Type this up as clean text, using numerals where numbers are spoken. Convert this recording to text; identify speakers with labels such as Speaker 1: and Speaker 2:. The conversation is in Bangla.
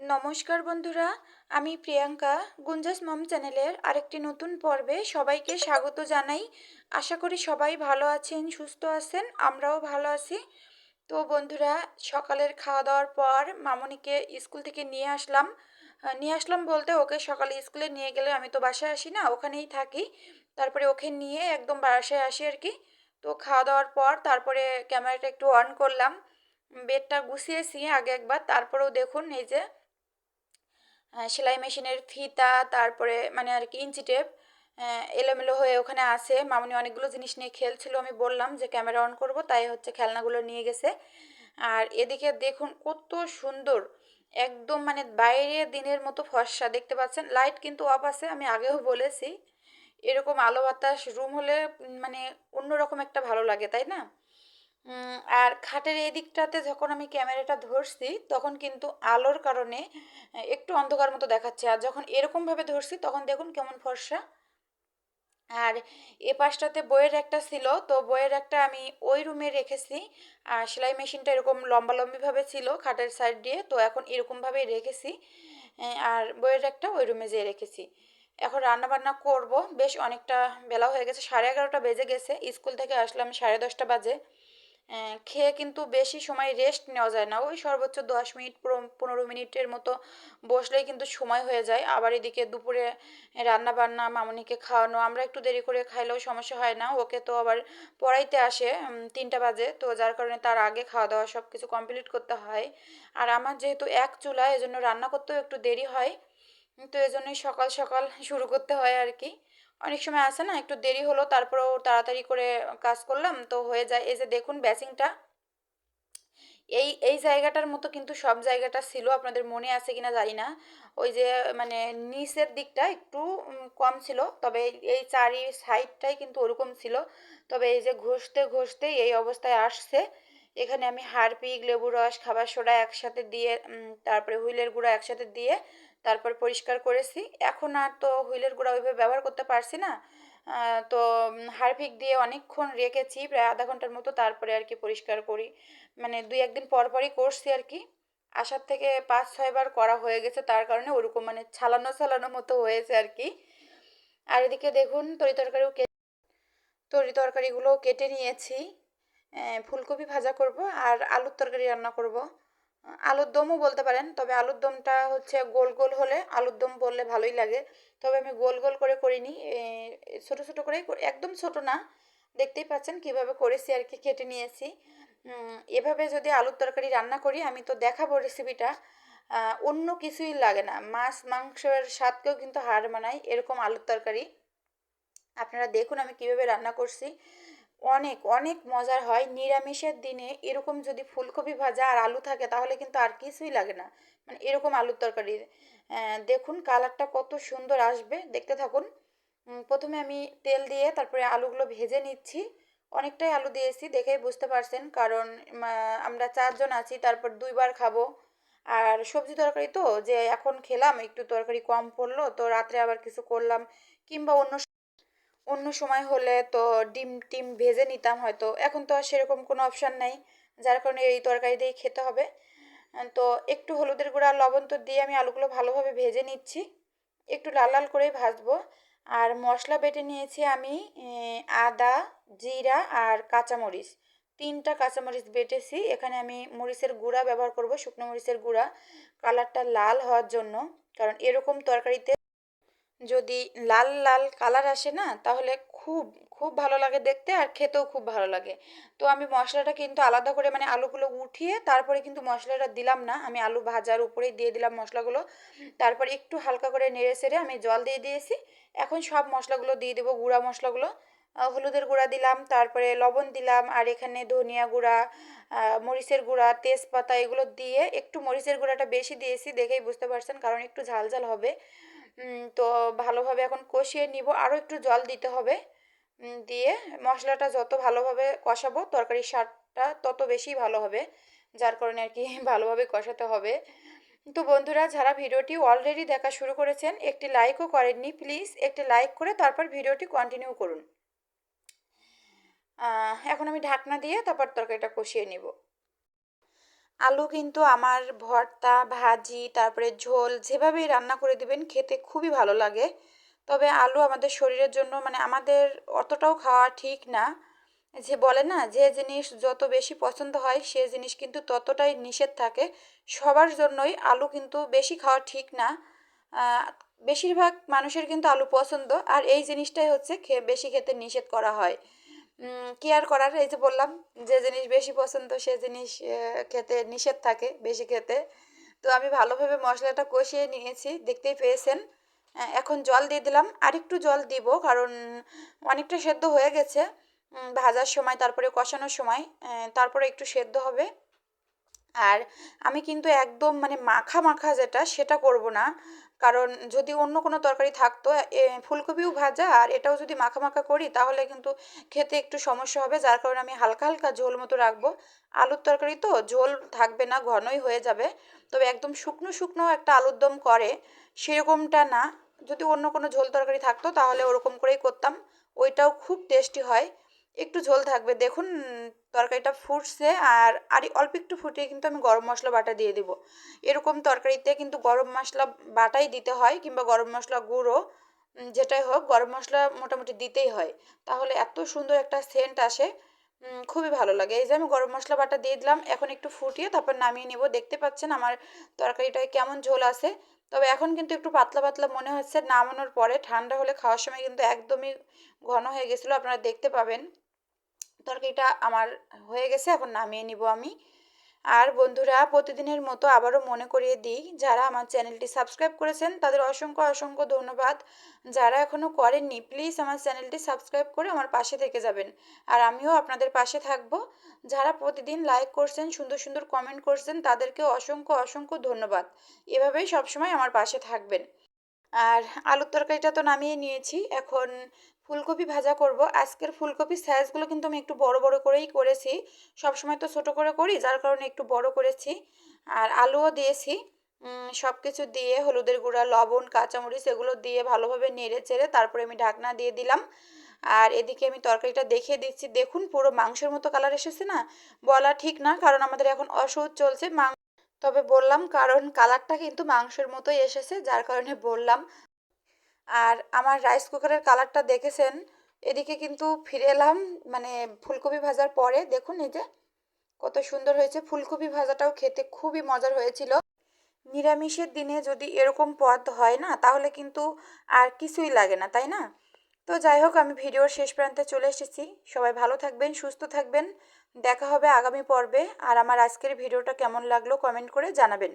Speaker 1: নমস্কার বন্ধুরা, আমি প্রিয়াঙ্কা গুঞ্জাস মম চ্যানেলের আরেকটি নতুন পর্বে সবাইকে স্বাগত জানাই। আশা করি সবাই ভালো আছেন, সুস্থ আছেন, আমরাও ভালো আছি। তো বন্ধুরা, সকালের খাওয়া দাওয়ার পর মামনিকে স্কুল থেকে নিয়ে আসলাম বলতে ওকে সকালে স্কুলে নিয়ে গেলে আমি তো বাসায় আসি না, ওখানেই থাকি। তারপরে ওকে নিয়ে একদম বাসায় আসি আর কি। তো খাওয়া দাওয়ার পর তারপরে ক্যামেরাটা একটু অন করলাম, বেডটা গুছিয়েছি আগে একবার, তারপরেও দেখুন এই যে সেলাই মেশিনের ফিতা, তারপরে মানে আর কি ইঞ্চি টেপ এলোমেলো হয়ে ওখানে আছে। মামনি অনেকগুলো জিনিস নিয়ে খেলছিল, আমি বললাম যে ক্যামেরা অন করব, তাই হচ্ছে খেলনাগুলো নিয়ে গেছে। আর এদিকে দেখুন কত সুন্দর, একদম মানে বাইরে দিনের মতো ফর্সা দেখতে পাচ্ছেন। লাইট কিন্তু অফ আছে, আমি আগেও বলেছি এরকম আলো বাতাস রুম হলে মানে অন্যরকম একটা ভালো লাগে, তাই না? আর খাটের এই দিকটাতে যখন আমি ক্যামেরাটা ধরছি তখন কিন্তু আলোর কারণে একটু অন্ধকার মতো দেখাচ্ছে, আর যখন এরকমভাবে ধরছি তখন দেখুন কেমন ফর্সা। আর এ পাশটাতে বইয়ের একটা ছিল, তো বইয়ের একটা আমি ওই রুমে রেখেছি। আর সেলাই মেশিনটা এরকম লম্বালম্বিভাবে ছিল খাটের সাইড দিয়ে, তো এখন এরকমভাবেই রেখেছি। আর বইয়ের একটা ওই রুমে যেয়ে রেখেছি। এখন রান্না বান্না করব, বেশ অনেকটা বেলা হয়ে গেছে, 11:30 বেজে গেছে। স্কুল থেকে আসলাম 10:30 বাজে। খেয়ে কিন্তু বেশি সময় রেস্ট নেওয়া যায় না, ওই সর্বোচ্চ 10 মিনিট 15 মিনিটের মতো বসলেই কিন্তু সময় হয়ে যায়। আবার এদিকে দুপুরে রান্না বান্না, মামনিকে খাওয়ানো, আমরা একটু দেরি করে খাইলেও সমস্যা হয় না, ওকে তো আবার পড়াইতে আসে 3টা বাজে, তো যার কারণে তার আগে খাওয়া দাওয়া সব কিছু কমপ্লিট করতে হয়। আর আমার যেহেতু এক চুলা, এজন্য রান্না করতেও একটু দেরি হয়। তো এজন্যই সকাল সকাল শুরু করতে হয় আর কি। অনেক সময় আসে না, একটু দেরি হলো তারপরেও তাড়াতাড়ি করে কাজ করলাম তো হয়ে যায়। এই যে দেখুন বেসিংটা, এই জায়গাটার মতো কিন্তু সব জায়গাটা ছিল, আপনাদের মনে আছে কিনা জানি না। ওই যে মানে নিচের দিকটা একটু কম ছিল, তবে এই চারি সাইডটাই কিন্তু ওরকম ছিল। তবে এই যে ঘষতে ঘষতে এই অবস্থায় আসছে। এখানে আমি হারপিক, লেবু রস, খাবার সোডা একসাথে দিয়ে তারপরে হুইলের গুঁড়া একসাথে দিয়ে তারপর পরিষ্কার করেছি। এখন আর তো হুইলের গুঁড়া ওইভাবে ব্যবহার করতে পারছি না। তো হারপিক দিয়ে অনেকক্ষণ রেখেছি, প্রায় আধা ঘন্টার মতো, তারপরে আর কি পরিষ্কার করি। মানে 2-1 দিন পর পরই করছি আর কি। আসার থেকে 5-6 বার করা হয়ে গেছে, তার কারণে ওরকম মানে ছালানো ছালানো মতো হয়েছে আর কি। আর এদিকে দেখুন তরি তরকারিগুলো কেটে নিয়েছি। ফুলকপি ভাজা করব আর আলুর তরকারি রান্না করব। আলুর দমও বলতে পারেন, তবে আলুর দমটা হচ্ছে গোল গোল হলে আলুর দম বললে ভালোই লাগে। তবে আমি গোল গোল করে করিনি, ছোট ছোট করেই একদম ছোট না, দেখতেই পাচ্ছেন কিভাবে করেছি আর কি, কেটে নিয়েছি। এভাবে যদি আলুর তরকারি রান্না করি, আমি তো দেখাবো রেসিপিটা, অন্য কিছুই লাগে না, মাছ মাংসের স্বাদকেও কিন্তু হার মানায় এরকম আলুর তরকারি। আপনারা দেখুন আমি কিভাবে রান্না করছি, অনেক অনেক মজার হয়। নিরামিষের দিনে এরকম যদি ফুলকপি ভাজা আর আলু থাকে তাহলে কিন্তু আর কিছুই লাগে না, মানে এরকম আলুর তরকারি। দেখুন কালারটা কত সুন্দর আসবে, দেখতে থাকুন। প্রথমে আমি তেল দিয়ে তারপরে আলুগুলো ভেজে নিচ্ছি। অনেকটাই আলু দিয়েছি, দেখেই বুঝতে পারছেন, কারণ আমরা 4 জন আছি, তারপর 2 বার খাবো। আর সবজি তরকারি তো, যে এখন খেলাম একটু তরকারি কম পড়লো, তো রাত্রে আবার কিছু করলাম, কিংবা অন্য অন্য সময় হলে তো ডিম টিম ভেজে নিতাম হয়তো, এখন তো আর সেরকম কোনো অপশান নেই, যার কারণে এই তরকারি দিয়েই খেতে হবে। তো একটু হলুদের গুঁড়া লবণ তো দিয়ে আমি আলুগুলো ভালোভাবে ভেজে নিচ্ছি, একটু লাল লাল করেই ভাজবো। আর মশলা বেটে নিয়েছি আমি, আদা, জিরা আর কাঁচামরিচ, 3টা কাঁচামরিচ বেটেছি। এখানে আমি মরিচের গুঁড়া ব্যবহার করব, শুকনো মরিচের গুঁড়া, কালারটা লাল হওয়ার জন্য। কারণ এরকম তরকারিতে যদি লাল লাল কালার আসে না, তাহলে খুব খুব ভালো লাগে দেখতে, আর খেতেও খুব ভালো লাগে। তো আমি মশলাটা কিন্তু আলাদা করে মানে আলুগুলো উঠিয়ে তারপরে কিন্তু মশলাটা দিলাম না, আমি আলু ভাজার উপরেই দিয়ে দিলাম মশলাগুলো। তারপর একটু হালকা করে নেড়ে চেড়ে আমি জল দিয়ে দিয়েছি। এখন সব মশলাগুলো দিয়ে দেবো, গুঁড়া মশলাগুলো। হলুদের গুঁড়া দিলাম, তারপরে লবণ দিলাম, আর এখানে ধনিয়া গুঁড়া, মরিচের গুঁড়া, তেজপাতা, এগুলো দিয়ে একটু মরিচের গুঁড়াটা বেশি দিয়েছি, দেখেই বুঝতে পারছেন, কারণ একটু ঝাল ঝাল হবে। তো ভালোভাবে এখন কষিয়ে নিব, আরও একটু জল দিতে হবে। দিয়ে মশলাটা যত ভালোভাবে কষাবো তরকারির স্বাদটা তত বেশি ভালো হবে, যার কারণে আর কি ভালোভাবে কষাতে হবে। তো বন্ধুরা, যারা ভিডিওটি অলরেডি দেখা শুরু করেছেন, একটি লাইকও করেননি, প্লিজ একটি লাইক করে তারপর ভিডিওটি কন্টিনিউ করুন। এখন আমি ঢাকনা দিয়ে তারপর তরকারিটা কষিয়ে নিব। আলু কিন্তু আমার ভর্তা ভাজি তারপরে ঝোল যেভাবেই রান্না করে দিবেন খেতে খুবই ভালো লাগে। তবে আলু আমাদের শরীরের জন্য মানে আমাদের অতটাও খাওয়া ঠিক না। যে বলে না যে জিনিস যত বেশি পছন্দ হয় সে জিনিস কিন্তু ততটাই নিষেধ থাকে। সবার জন্যই আলু কিন্তু বেশি খাওয়া ঠিক না। আহ, বেশিরভাগ মানুষের কিন্তু আলু পছন্দ আর এই জিনিসটাই হচ্ছে বেশি খেতে নিষেধ করা হয়। কি আর করার, এই যে বললাম যে জিনিস বেশি পছন্দ সে জিনিস খেতে নিষেধ থাকে বেশি খেতে। তো আমি ভালোভাবে মশলাটা কষিয়ে নিয়েছি, দেখতেই পেয়েছেন। এখন জল দিয়ে দিলাম, আরেকটু জল দিব কারণ অনেকটা সেদ্ধ হয়ে গেছে। ভাজার সময় তারপরে কষানোর সময় তারপরে একটু সেদ্ধ হবে। আর আমি কিন্তু একদম মানে মাখা মাখা যেটা সেটা করব না, কারণ যদি অন্য কোনো তরকারি থাকতো ফুলকপিও ভাজা আর এটাও যদি মাখা মাখা করি তাহলে কিন্তু খেতে একটু সমস্যা হবে, যার কারণে আমি হালকা হালকা ঝোল মতো রাখবো। আলুর তরকারি তো ঝোল থাকবে না, ঘনই হয়ে যাবে। তবে একদম শুকনো শুকনো একটা আলুর দম করে সেরকমটা না। যদি অন্য কোনো ঝোল তরকারি থাকতো তাহলে ওরকম করেই করতাম, ওইটাও খুব টেস্টি হয়। একটু ঝোল থাকবে দেখুন। তরকারিটা ফুটছে আর অল্প একটু ফুটিয়ে কিন্তু আমি গরম মশলা বাটা দিয়ে দেবো। এরকম তরকারিতে কিন্তু গরম মশলা বাটাই দিতে হয় কিংবা গরম মশলা গুঁড়ো, যেটাই হোক গরম মশলা মোটামুটি দিতেই হয়। তাহলে এত সুন্দর একটা সেন্ট আসে, খুবই ভালো লাগে। এই যে আমি গরম মশলা বাটা দিয়ে দিলাম, এখন একটু ফুটিয়ে তারপর নামিয়ে নিব। দেখতে পাচ্ছেন আমার তরকারিটায় কেমন ঝোল আছে। তবে এখন কিন্তু একটু পাতলা পাতলা মনে হচ্ছে, নামানোর পরে ঠান্ডা হলে খাওয়ার সময় কিন্তু একদমই ঘন হয়ে গেছিলো, আপনারা দেখতে পাবেন। তরকারিটা আমার হয়ে গেছে, এখন নামিয়ে নিব আমি। আর বন্ধুরা, প্রতিদিনের মতো আবারও মনে করিয়ে দিই, যারা আমার চ্যানেলটি সাবস্ক্রাইব করেছেন তাদের অসংখ্য অসংখ্য ধন্যবাদ। যারা এখনও করেননি প্লিজ আমার চ্যানেলটি সাবস্ক্রাইব করে আমার পাশে থেকে যাবেন, আর আমিও আপনাদের পাশে থাকবো। যারা প্রতিদিন লাইক করছেন, সুন্দর সুন্দর কমেন্ট করছেন, তাদেরকেও অসংখ্য অসংখ্য ধন্যবাদ। এভাবেই সবসময় আমার পাশে থাকবেন। আর আলুর তরকারিটা তো নামিয়ে নিয়েছি, এখন ফুলকপি ভাজা করব। আজকের ফুলকপির সাইজগুলো কিন্তু আমি একটু বড় বড় করেই করেছি, সব সময় তো ছোট করে করি যার কারণে একটু বড় করেছি। আর আলুও দিয়েছি। সব কিছু দিয়ে হলুদের গুঁড়া লবণ কাঁচামরিচ এগুলো দিয়ে ভালোভাবে নেড়ে চেড়ে তারপরে আমি ঢাকনা দিয়ে দিলাম। আর এদিকে আমি তরকারিটা দেখিয়ে দিচ্ছি, দেখুন পুরো মাংসের মতো কালার এসেছে না? বলা ঠিক না কারণ আমাদের এখন অসহ্য চলছে। তবে বললাম কারণ কালারটা কিন্তু মাংসের মতোই এসেছে, যার কারণে বললাম। আর আমার রাইস কুকারের কালারটা দেখেছেন। এদিকে কিন্তু ফিরে এলাম মানে ফুলকপি ভাজার পরে, দেখুন এই যে কত সুন্দর হয়েছে। ফুলকপি ভাজাটাও খেতে খুবই মজার হয়েছিল। নিরামিষের দিনে যদি এরকম পদ হয় না তাহলে কিন্তু আর কিছুই লাগে না, তাই না? তো যাই হোক, আমি ভিডিওর শেষ প্রান্তে চলে এসেছি। সবাই ভালো থাকবেন, সুস্থ থাকবেন। দেখা হবে আগামী পর্বে। আর আমার আজকের ভিডিওটা কেমন লাগলো কমেন্ট করে জানাবেন।